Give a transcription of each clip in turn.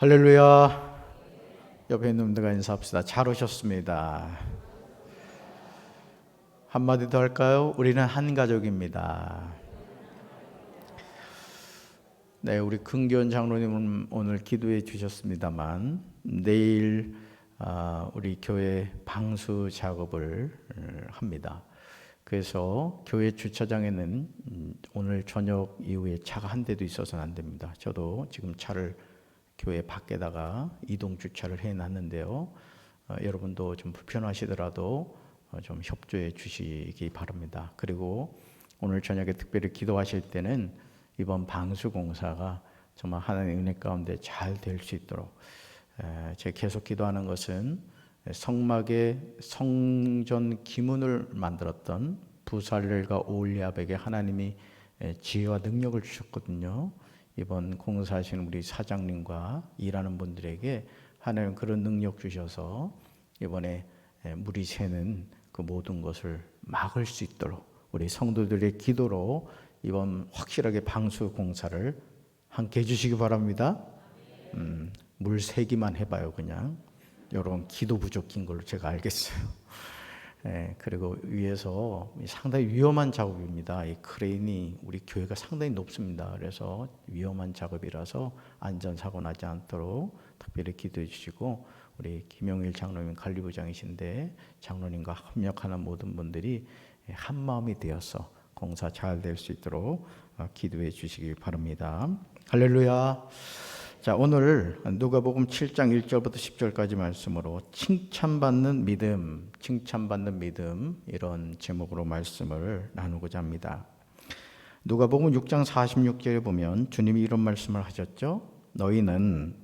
할렐루야. 옆에 있는 분들과 인사합시다. 잘 오셨습니다. 한마디 더 할까요? 우리는 한 가족입니다. 네, 우리 긍교원 장로님은 오늘 기도해 주셨습니다만 내일 우리 교회 방수 작업을 합니다. 그래서 교회 주차장에는 오늘 저녁 이후에 차가 한 대도 있어서는 안 됩니다. 저도 지금 차를 교회 밖에다가 이동 주차를 해놨는데요. 여러분도 좀 불편하시더라도 좀 협조해 주시기 바랍니다. 그리고 오늘 저녁에 특별히 기도하실 때는 이번 방수공사가 정말 하나님의 은혜 가운데 잘 될 수 있도록 제가 계속 기도하는 것은 성막의 성전 기문을 만들었던 부살렐과 오홀리압에게 하나님이 지혜와 능력을 주셨거든요. 이번 공사하시는 우리 사장님과 일하는 분들에게 하나님 그런 능력 주셔서 이번에 물이 새는 그 모든 것을 막을 수 있도록 우리 성도들의 기도로 이번 확실하게 방수 공사를 함께 해주시기 바랍니다. 물 새기만 해봐요. 그냥 이런 기도 부족인 걸로 제가 알겠어요. 그리고 위에서 상당히 위험한 작업입니다. 이 크레인이 우리 교회가 상당히 높습니다. 그래서 위험한 작업이라서 안전사고 나지 않도록 특별히 기도해 주시고 우리 김용일 장로님 관리부장이신데 장로님과 협력하는 모든 분들이 한 마음이 되어서 공사 잘 될 수 있도록 기도해 주시기 바랍니다. 할렐루야. 자, 오늘 누가복음 7장 1절부터 10절까지 말씀으로 칭찬받는 믿음 이런 제목으로 말씀을 나누고자 합니다. 누가복음 6장 46절에 보면 주님이 이런 말씀을 하셨죠. 너희는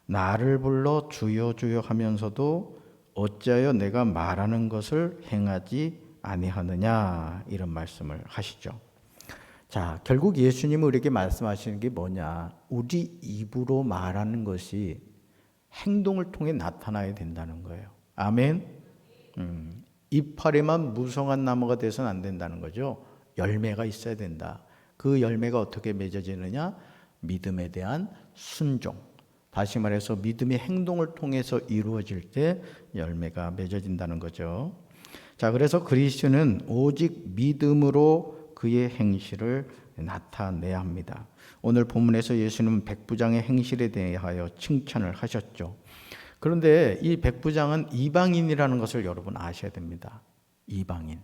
나를 불러 주여 주여 하면서도 어찌하여 내가 말하는 것을 행하지 아니하느냐, 이런 말씀을 하시죠. 자, 결국 예수님은 우리에게 말씀하시는 게 뭐냐? 우리 입으로 말하는 것이 행동을 통해 나타나야 된다는 거예요. 아멘. 이파리만 무성한 나무가 돼서는 안 된다는 거죠. 열매가 있어야 된다. 그 열매가 어떻게 맺어지느냐? 믿음에 대한 순종. 다시 말해서 믿음의 행동을 통해서 이루어질 때 열매가 맺어진다는 거죠. 자, 그래서 그리스도는 오직 믿음으로 그의 행실을 나타내야 합니다. 오늘 본문에서 예수님은 백부장의 행실에 대하여 칭찬을 하셨죠. 그런데 이 백부장은 이방인이라는 것을 여러분 아셔야 됩니다. 이방인.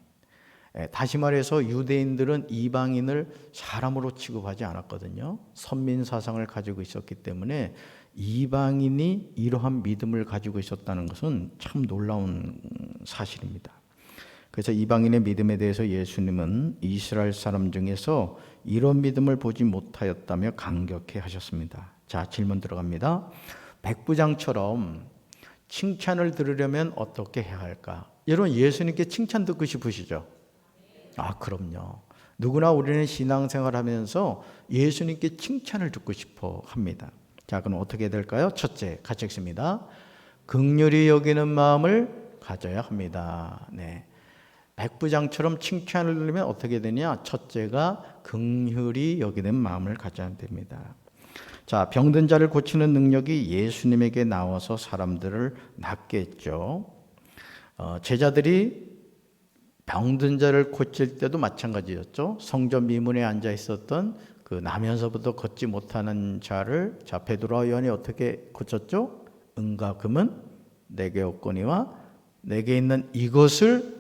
다시 말해서 유대인들은 이방인을 사람으로 취급하지 않았거든요. 선민 사상을 가지고 있었기 때문에 이방인이 이러한 믿음을 가지고 있었다는 것은 참 놀라운 사실입니다. 그래서 이방인의 믿음에 대해서 예수님은 이스라엘 사람 중에서 이런 믿음을 보지 못하였다며 감격해 하셨습니다. 자, 질문 들어갑니다. 백부장처럼 칭찬을 들으려면 어떻게 해야 할까? 여러분, 예수님께 칭찬 듣고 싶으시죠? 그럼요. 누구나 우리는 신앙생활 하면서 예수님께 칭찬을 듣고 싶어 합니다. 자, 그럼 어떻게 해야 될까요? 첫째, 같이 읽습니다. 긍휼히 여기는 마음을 가져야 합니다. 네. 백부장처럼 칭찬을 들으면 어떻게 되냐? 첫째가 긍휼히 여기는 마음을 가져야 됩니다. 자, 병든 자를 고치는 능력이 예수님에게 나와서 사람들을 낫게 했죠. 제자들이 병든 자를 고칠 때도 마찬가지였죠. 성전 미문에 앉아 있었던 그 나면서부터 걷지 못하는 자를 베드로와 요한이 어떻게 고쳤죠? 은과 금은 내게 없거니와 내게 있는 이것을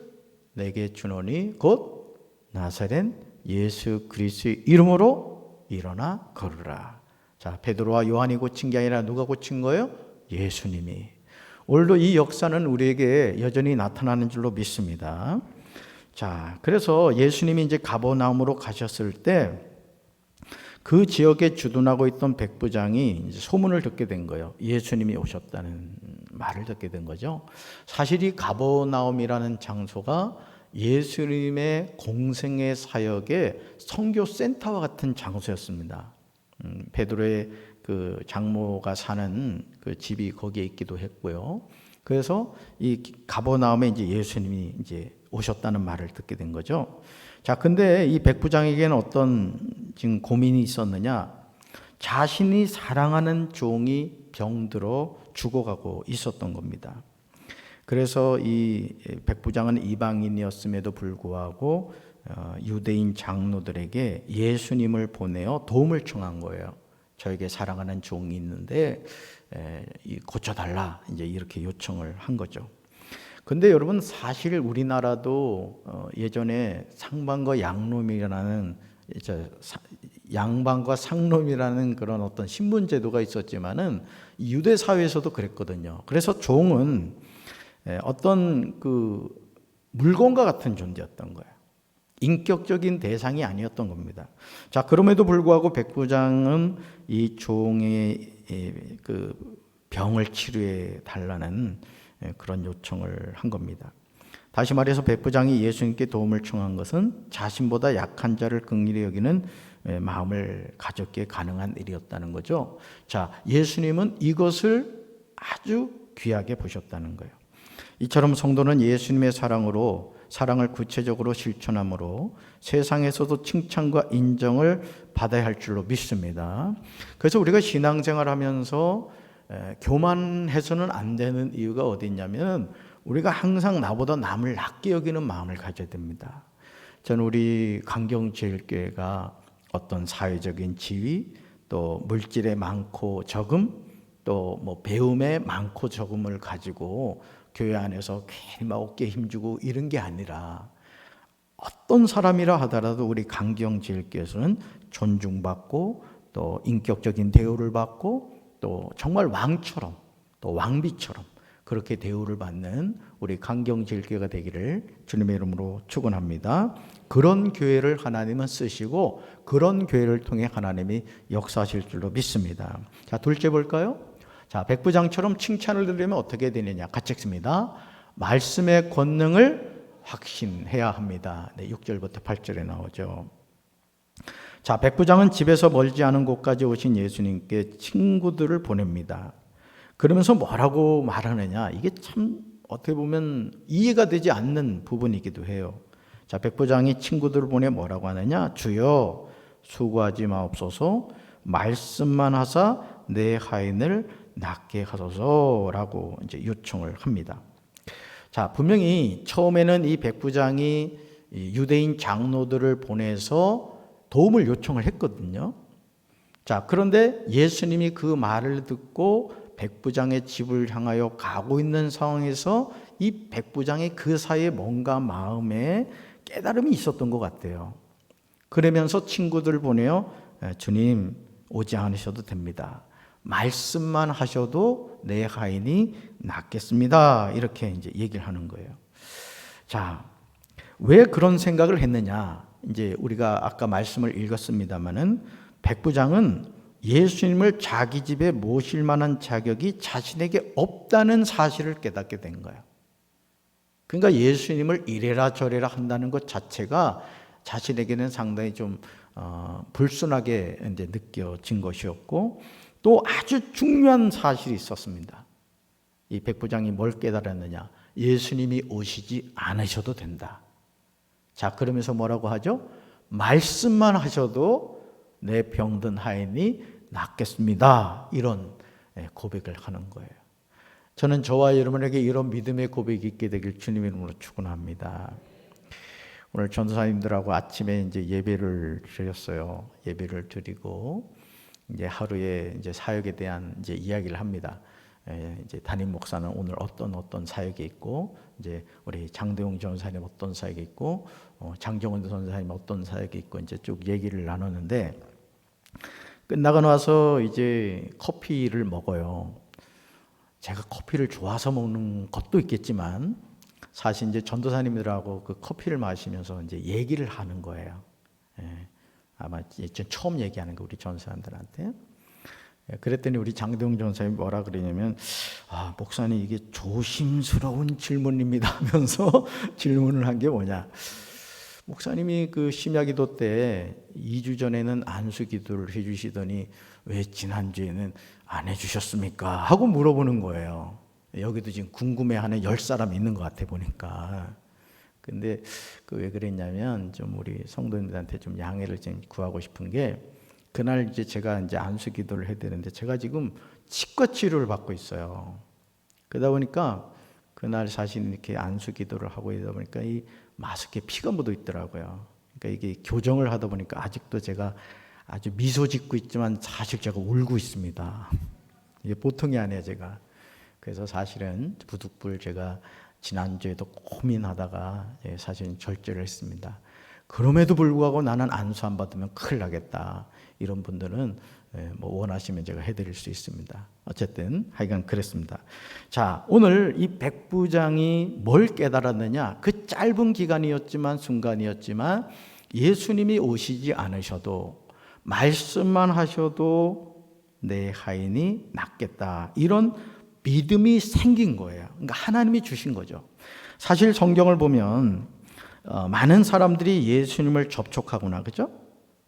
내게 주노니 곧 나사렛 예수 그리스도의 이름으로 일어나 걸으라. 자, 베드로와 요한이 고친 게 아니라 누가 고친 거예요? 예수님이. 오늘도 이 역사는 우리에게 여전히 나타나는 줄로 믿습니다. 자, 그래서 예수님이 이제 가버나움으로 가셨을 때 그 지역에 주둔하고 있던 백부장이 이제 소문을 듣게 된 거예요. 예수님이 오셨다는 말을 듣게 된 거죠. 사실 이 가버나움이라는 장소가 예수님의 공생의 사역의 선교 센터와 같은 장소였습니다. 베드로의 그 장모가 사는 그 집이 거기에 있기도 했고요. 그래서 이 가버나움에 이제 예수님이 이제 오셨다는 말을 듣게 된 거죠. 자, 근데 이 백부장에게는 어떤 지금 고민이 있었느냐? 자신이 사랑하는 종이 병들어 죽어가고 있었던 겁니다. 그래서 이 백부장은 이방인이었음에도 불구하고 유대인 장로들에게 예수님을 보내어 도움을 청한 거예요. 저에게 사랑하는 종이 있는데 고쳐달라, 이제 이렇게 요청을 한 거죠. 근데 여러분, 사실 우리나라도 예전에 상반과 양놈이라는, 양반과 상놈이라는 그런 어떤 신분 제도가 있었지만은 유대 사회에서도 그랬거든요. 그래서 종은 어떤 그 물건과 같은 존재였던 거예요. 인격적인 대상이 아니었던 겁니다. 자, 그럼에도 불구하고 백부장은 이 종의 그 병을 치료해 달라는 그런 요청을 한 겁니다. 다시 말해서 백부장이 예수님께 도움을 청한 것은 자신보다 약한 자를 긍휼히 여기는 마음을 가졌기에 가능한 일이었다는 거죠. 자, 예수님은 이것을 아주 귀하게 보셨다는 거예요. 이처럼 성도는 예수님의 사랑을 구체적으로 실천함으로 세상에서도 칭찬과 인정을 받아야 할 줄로 믿습니다. 그래서 우리가 신앙생활 하면서 교만해서는 안 되는 이유가 어디 있냐면, 우리가 항상 나보다 남을 낮게 여기는 마음을 가져야 됩니다. 저는 우리 강경제일교회가 어떤 사회적인 지위, 또 물질의 많고 적음, 또 뭐 배움의 많고 적음을 가지고 교회 안에서 괜히 막 어깨에 힘주고 이런 게 아니라, 어떤 사람이라 하더라도 우리 강경제일교회에서는 존중받고 또 인격적인 대우를 받고 또 정말 왕처럼, 또 왕비처럼 그렇게 대우를 받는 우리 강경제일교회가 되기를 주님의 이름으로 축원합니다. 그런 교회를 하나님은 쓰시고 그런 교회를 통해 하나님이 역사하실 줄로 믿습니다. 자, 둘째 볼까요? 자, 백부장처럼 칭찬을 들으려면 어떻게 되느냐? 같이 읽습니다. 말씀의 권능을 확신해야 합니다. 네, 6절부터 8절에 나오죠. 자, 백부장은 집에서 멀지 않은 곳까지 오신 예수님께 친구들을 보냅니다. 그러면서 뭐라고 말하느냐? 이게 참 어떻게 보면 이해가 되지 않는 부분이기도 해요. 자, 백부장이 친구들을 보내 뭐라고 하느냐? 주여, 수고하지 마옵소서, 말씀만 하사 내 하인을 낫게 하소서라고 이제 요청을 합니다. 자, 분명히 처음에는 이 백부장이 유대인 장로들을 보내서 도움을 요청을 했거든요. 자, 그런데 예수님이 그 말을 듣고 백부장의 집을 향하여 가고 있는 상황에서 이 백부장의 그 사이에 뭔가 마음에 깨달음이 있었던 것 같아요. 그러면서 친구들을 보내요. 주님, 오지 않으셔도 됩니다. 말씀만 하셔도 내 하인이 낫겠습니다. 이렇게 이제 얘기를 하는 거예요. 자, 왜 그런 생각을 했느냐? 이제 우리가 아까 말씀을 읽었습니다만은 백부장은 예수님을 자기 집에 모실 만한 자격이 자신에게 없다는 사실을 깨닫게 된 거예요. 그러니까 예수님을 이래라 저래라 한다는 것 자체가 자신에게는 상당히 좀 불순하게 이제 느껴진 것이었고, 또 아주 중요한 사실이 있었습니다. 이 백부장이 뭘 깨달았느냐? 예수님이 오시지 않으셔도 된다. 자, 그러면서 뭐라고 하죠? 말씀만 하셔도 내 병든 하인이 낫겠습니다. 이런 고백을 하는 거예요. 저는 저와 여러분에게 이런 믿음의 고백이 있게 되길 주님의 이름으로 축원합니다. 오늘 전도사님들하고 아침에 이제 예배를 드렸어요. 예배를 드리고 이제 하루에 이제 사역에 대한 이제 이야기를 합니다. 이제 담임 목사는 오늘 어떤 사역이 있고, 이제 우리 장대용 전사님 어떤 사역이 있고, 장정원 전사님 어떤 사역이 있고, 이제 쭉 얘기를 나누는데, 끝나고 나서 이제 커피를 먹어요. 제가 커피를 좋아서 먹는 것도 있겠지만, 사실 이제 전도사님들하고 그 커피를 마시면서 이제 얘기를 하는 거예요. 아마 이제 처음 얘기하는 거, 우리 전사님들한테. 그랬더니 우리 장대웅 전사님이 뭐라 그러냐면, 목사님 이게 조심스러운 질문입니다 하면서 질문을 한 게 뭐냐? 목사님이 그 심야기도 때 2주 전에는 안수기도를 해주시더니 왜 지난주에는 안 해주셨습니까? 하고 물어보는 거예요. 여기도 지금 궁금해하는 10사람 있는 것 같아 보니까. 근데 그 왜 그랬냐면, 좀 우리 성도님들한테 좀 양해를 좀 구하고 싶은 게, 그날 이제 제가 이제 안수 기도를 해야 되는데 제가 지금 치과 치료를 받고 있어요. 그러다 보니까 그날 사실 이렇게 안수 기도를 하고 있다 보니까 이 마스크에 피가 묻어 있더라고요. 그러니까 이게 교정을 하다 보니까 아직도 제가 아주 미소 짓고 있지만 사실 제가 울고 있습니다. 이게 보통이 아니에요, 제가. 그래서 사실은 부득불 제가 지난주에도 고민하다가 사실은 절제를 했습니다. 그럼에도 불구하고 나는 안수 안 받으면 큰일 나겠다. 이런 분들은 뭐 원하시면 제가 해드릴 수 있습니다. 어쨌든 하여간 그랬습니다. 자, 오늘 이 백부장이 뭘 깨달았느냐? 그 짧은 기간이었지만 순간이었지만 예수님이 오시지 않으셔도 말씀만 하셔도 내 하인이 낫겠다. 이런 믿음이 생긴 거예요. 그러니까 하나님이 주신 거죠. 사실 성경을 보면 많은 사람들이 예수님을 접촉하거나, 그죠?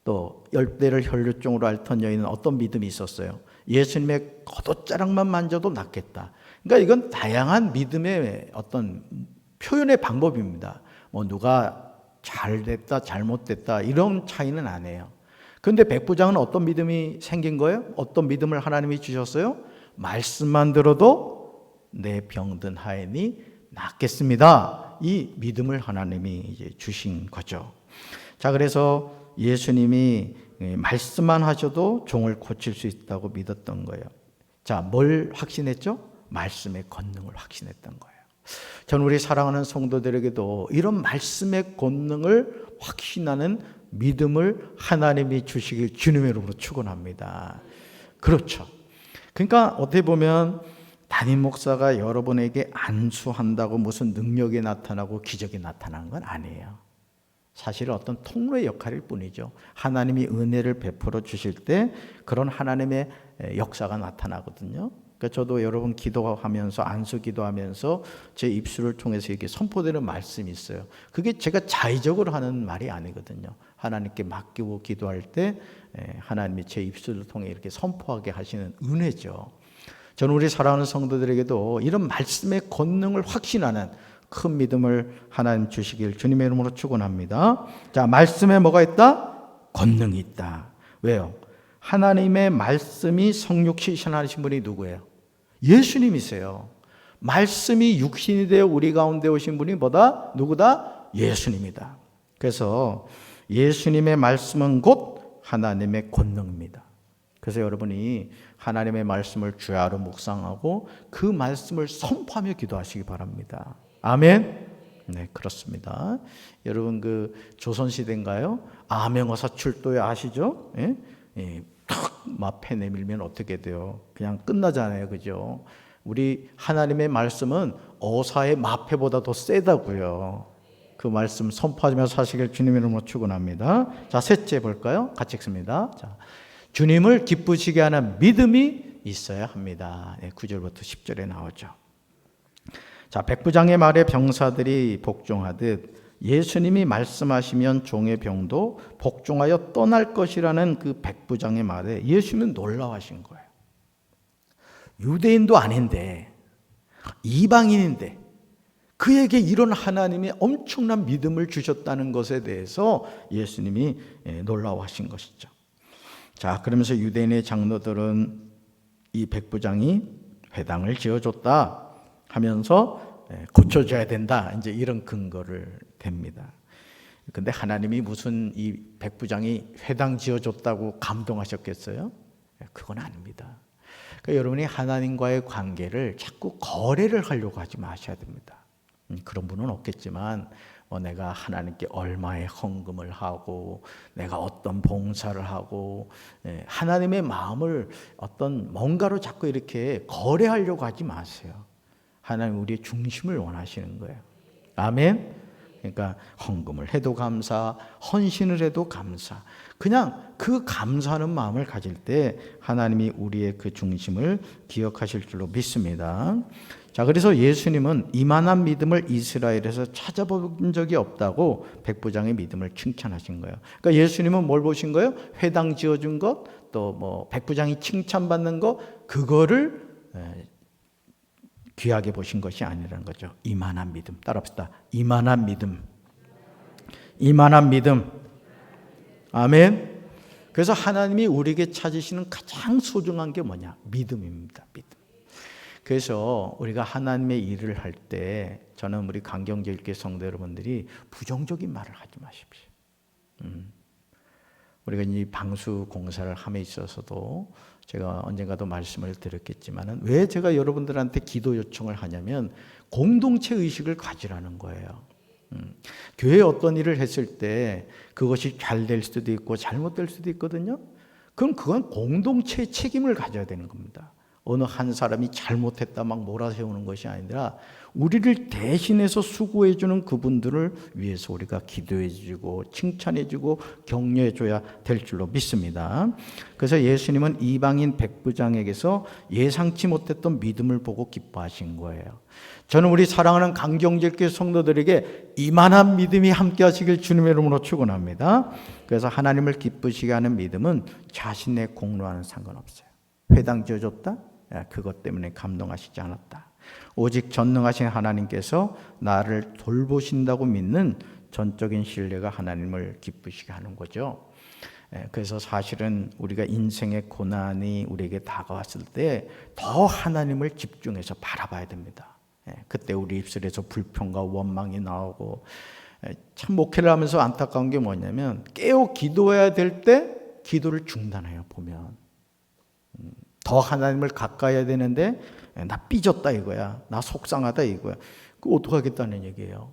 또 열대를 혈류증으로 앓던 여인은 어떤 믿음이 있었어요? 예수님의 겉옷자락만 만져도 낫겠다. 그러니까 이건 다양한 믿음의 어떤 표현의 방법입니다. 뭐 누가 잘 됐다, 잘못됐다 이런 차이는 안 해요. 그런데 백부장은 어떤 믿음이 생긴 거예요? 어떤 믿음을 하나님이 주셨어요? 말씀만 들어도 내 병든 하인이 낫겠습니다. 이 믿음을 하나님이 이제 주신 거죠. 자, 그래서 예수님이 말씀만 하셔도 종을 고칠 수 있다고 믿었던 거예요. 자, 뭘 확신했죠? 말씀의 권능을 확신했던 거예요. 저는 우리 사랑하는 성도들에게도 이런 말씀의 권능을 확신하는 믿음을 하나님이 주시길 주님의 이름으로 축원합니다. 그렇죠. 그러니까 어떻게 보면 담임 목사가 여러분에게 안수한다고 무슨 능력이 나타나고 기적이 나타나는 건 아니에요. 사실 어떤 통로의 역할일 뿐이죠. 하나님이 은혜를 베풀어 주실 때 그런 하나님의 역사가 나타나거든요. 그러니까 저도 여러분 기도하면서 안수 기도하면서 제 입술을 통해서 이렇게 선포되는 말씀이 있어요. 그게 제가 자의적으로 하는 말이 아니거든요. 하나님께 맡기고 기도할 때 하나님이 제 입술을 통해 이렇게 선포하게 하시는 은혜죠. 저는 우리 사랑하는 성도들에게도 이런 말씀의 권능을 확신하는 큰 믿음을 하나님 주시길 주님의 이름으로 축원합니다. 자, 말씀에 뭐가 있다? 권능이 있다. 왜요? 하나님의 말씀이 성육신 하신 분이 누구예요? 예수님이세요. 말씀이 육신이 되어 우리 가운데 오신 분이 뭐다? 누구다? 예수님이다. 그래서 예수님의 말씀은 곧 하나님의 권능입니다. 그래서 여러분이 하나님의 말씀을 주야로 묵상하고 그 말씀을 선포하며 기도하시기 바랍니다. 아멘. 네, 그렇습니다. 여러분 그 조선시대인가요? 암행어사 출도에 아시죠? 예? 예, 탁 마패 내밀면 어떻게 돼요? 그냥 끝나잖아요, 그죠? 우리 하나님의 말씀은 어사의 마패보다 더 세다고요. 그 말씀 선포하면서 사시길 주님의 이름으로 축원합니다. 자, 셋째 볼까요? 같이 읽습니다. 자, 주님을 기쁘시게 하는 믿음이 있어야 합니다. 9절부터 10절에 나오죠. 자, 백부장의 말에 병사들이 복종하듯 예수님이 말씀하시면 종의 병도 복종하여 떠날 것이라는 그 백부장의 말에 예수님은 놀라워하신 거예요. 유대인도 아닌데 이방인인데 그에게 이런 하나님의 엄청난 믿음을 주셨다는 것에 대해서 예수님이 놀라워하신 것이죠. 자, 그러면서 유대인의 장로들은 이 백부장이 회당을 지어줬다 하면서 고쳐줘야 된다, 이제 이런 근거를 댑니다. 근데 하나님이 무슨 이 백부장이 회당 지어줬다고 감동하셨겠어요? 그건 아닙니다. 그러니까 여러분이 하나님과의 관계를 자꾸 거래를 하려고 하지 마셔야 됩니다. 그런 분은 없겠지만 내가 하나님께 얼마의 헌금을 하고 내가 어떤 봉사를 하고 하나님의 마음을 어떤 뭔가로 자꾸 이렇게 거래하려고 하지 마세요. 하나님 우리의 중심을 원하시는 거예요. 아멘. 그러니까 헌금을 해도 감사, 헌신을 해도 감사. 그냥 그 감사하는 마음을 가질 때 하나님이 우리의 그 중심을 기억하실 줄로 믿습니다. 자, 그래서 예수님은 이만한 믿음을 이스라엘에서 찾아본 적이 없다고 백부장의 믿음을 칭찬하신 거예요. 그러니까 예수님은 뭘 보신 거예요? 회당 지어준 것, 또 뭐 백부장이 칭찬받는 것, 그거를 귀하게 보신 것이 아니라는 거죠. 이만한 믿음. 따라합시다. 이만한 믿음. 이만한 믿음. 아멘. 그래서 하나님이 우리에게 찾으시는 가장 소중한 게 뭐냐? 믿음입니다. 믿음. 그래서 우리가 하나님의 일을 할 때 저는 우리 강경제일교회 성도 여러분들이 부정적인 말을 하지 마십시오. 우리가 이 방수 공사를 함에 있어서도 제가 언젠가도 말씀을 드렸겠지만은 왜 제가 여러분들한테 기도 요청을 하냐면 공동체 의식을 가지라는 거예요. 교회에 어떤 일을 했을 때 그것이 잘 될 수도 있고 잘못될 수도 있거든요. 그럼 그건 공동체의 책임을 가져야 되는 겁니다. 어느 한 사람이 잘못했다 막 몰아세우는 것이 아니라 우리를 대신해서 수고해주는 그분들을 위해서 우리가 기도해주고 칭찬해주고 격려해줘야 될 줄로 믿습니다. 그래서 예수님은 이방인 백부장에게서 예상치 못했던 믿음을 보고 기뻐하신 거예요. 저는 우리 사랑하는 강경제교회 성도들에게 이만한 믿음이 함께 하시길 주님의 이름으로 축원합니다. 그래서 하나님을 기쁘시게 하는 믿음은 자신의 공로와는 상관없어요. 회당 지어줬다? 그것 때문에 감동하시지 않았다. 오직 전능하신 하나님께서 나를 돌보신다고 믿는 전적인 신뢰가 하나님을 기쁘시게 하는 거죠. 그래서 사실은 우리가 인생의 고난이 우리에게 다가왔을 때 더 하나님을 집중해서 바라봐야 됩니다. 그때 우리 입술에서 불평과 원망이 나오고, 참 목회를 하면서 안타까운 게 뭐냐면 깨어 기도해야 될 때 기도를 중단해요. 보면 더 하나님을 가까이 해야 되는데 나 삐졌다 이거야, 나 속상하다 이거야. 그거 어떡하겠다는 얘기예요.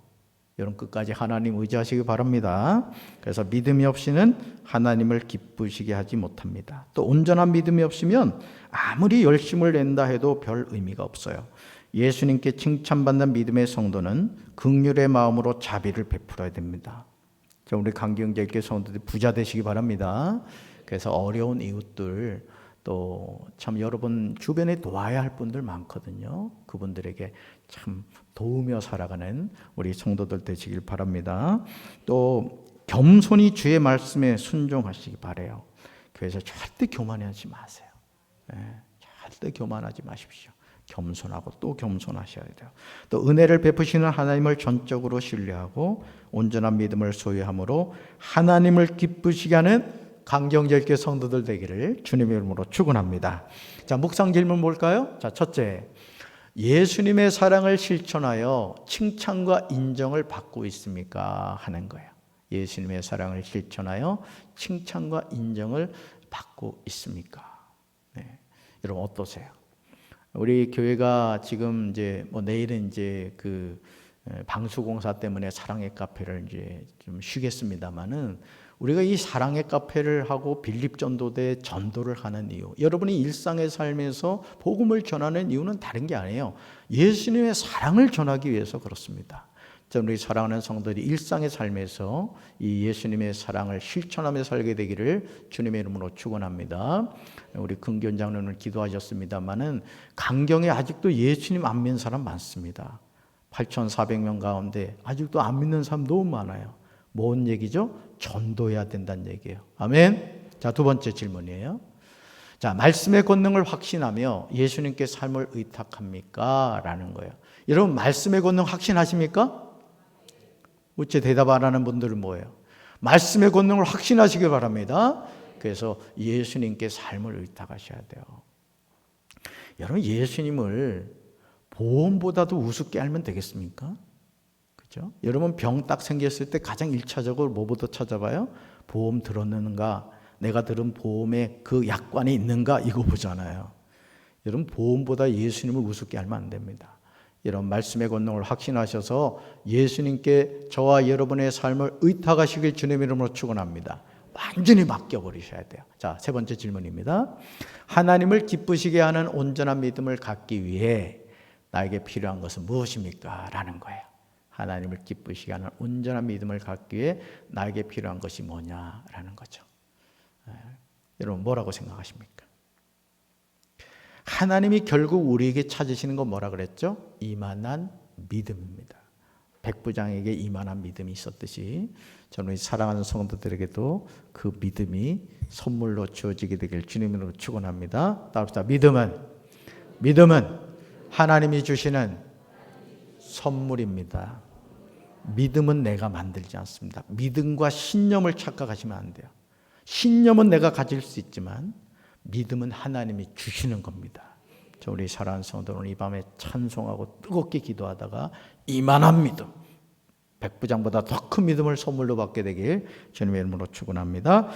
여러분 끝까지 하나님 의지하시기 바랍니다. 그래서 믿음이 없이는 하나님을 기쁘시게 하지 못합니다. 또 온전한 믿음이 없으면 아무리 열심을 낸다 해도 별 의미가 없어요. 예수님께 칭찬받는 믿음의 성도는 긍휼의 마음으로 자비를 베풀어야 됩니다. 우리 강경제일교회 성도들이 부자 되시기 바랍니다. 그래서 어려운 이웃들, 또 참 여러분 주변에 도와야 할 분들 많거든요. 그분들에게 참 도우며 살아가는 우리 성도들 되시길 바랍니다. 또 겸손히 주의 말씀에 순종하시기 바라요. 그래서 절대 교만하지 마세요. 절대 교만하지 마십시오. 겸손하고 또 겸손하셔야 돼요. 또 은혜를 베푸시는 하나님을 전적으로 신뢰하고 온전한 믿음을 소유함으로 하나님을 기쁘시게 하는 강경제일교회 성도들 되기를 주님의 이름으로 축원합니다. 자, 묵상 질문 뭘까요? 자, 첫째, 예수님의 사랑을 실천하여 칭찬과 인정을 받고 있습니까? 하는 거예요. 예수님의 사랑을 실천하여 칭찬과 인정을 받고 있습니까? 네. 여러분 어떠세요? 우리 교회가 지금 이제 내일은 이제 그 방수공사 때문에 사랑의 카페를 이제 좀 쉬겠습니다만은 우리가 이 사랑의 카페를 하고 빌립전도대 전도를 하는 이유, 여러분이 일상의 삶에서 복음을 전하는 이유는 다른 게 아니에요. 예수님의 사랑을 전하기 위해서 그렇습니다. 저는 우리 사랑하는 성도들이 일상의 삶에서 이 예수님의 사랑을 실천하며 살게 되기를 주님의 이름으로 축원합니다. 우리 긍견 장로는 기도하셨습니다마는 강경에 아직도 예수님 안 믿는 사람 많습니다. 8,400명 가운데 아직도 안 믿는 사람 너무 많아요. 뭔 얘기죠? 전도해야 된다는 얘기예요. 아멘. 자, 두 번째 질문이에요. 자, 말씀의 권능을 확신하며 예수님께 삶을 의탁합니까? 라는 거예요. 여러분 말씀의 권능 확신하십니까? 어째 대답 안 하는 분들은 뭐예요? 말씀의 권능을 확신하시기 바랍니다. 그래서 예수님께 삶을 의탁하셔야 돼요. 여러분 예수님을 보험보다도 우습게 알면 되겠습니까? 그렇죠? 여러분 병 딱 생겼을 때 가장 1차적으로 뭐부터 찾아봐요? 보험 들었는가? 내가 들은 보험에 그 약관이 있는가? 이거 보잖아요. 여러분 보험보다 예수님을 우습게 알면 안 됩니다. 여러분 말씀의 권능을 확신하셔서 예수님께 저와 여러분의 삶을 의탁하시길 주님의 이름으로 축원합니다. 완전히 맡겨버리셔야 돼요. 자, 세 번째 질문입니다. 하나님을 기쁘시게 하는 온전한 믿음을 갖기 위해 나에게 필요한 것은 무엇입니까? 라는 거예요. 하나님을 기쁘시게 하는 온전한 믿음을 갖기 위해 나에게 필요한 것이 뭐냐라는 거죠. 여러분 뭐라고 생각하십니까? 하나님이 결국 우리에게 찾으시는 건 뭐라 그랬죠? 이만한 믿음입니다. 백부장에게 이만한 믿음이 있었듯이 저는 사랑하는 성도들에게도 그 믿음이 선물로 주어지게 되길 주님으로 축원합니다. 따라합시다. 믿음은 하나님이 주시는 선물입니다. 믿음은 내가 만들지 않습니다. 믿음과 신념을 착각하시면 안 돼요. 신념은 내가 가질 수 있지만 믿음은 하나님이 주시는 겁니다. 우리 사랑하는 성도는 이 밤에 찬송하고 뜨겁게 기도하다가 이만한 믿음, 백부장보다 더 큰 믿음을 선물로 받게 되길 주님의 이름으로 축원합니다.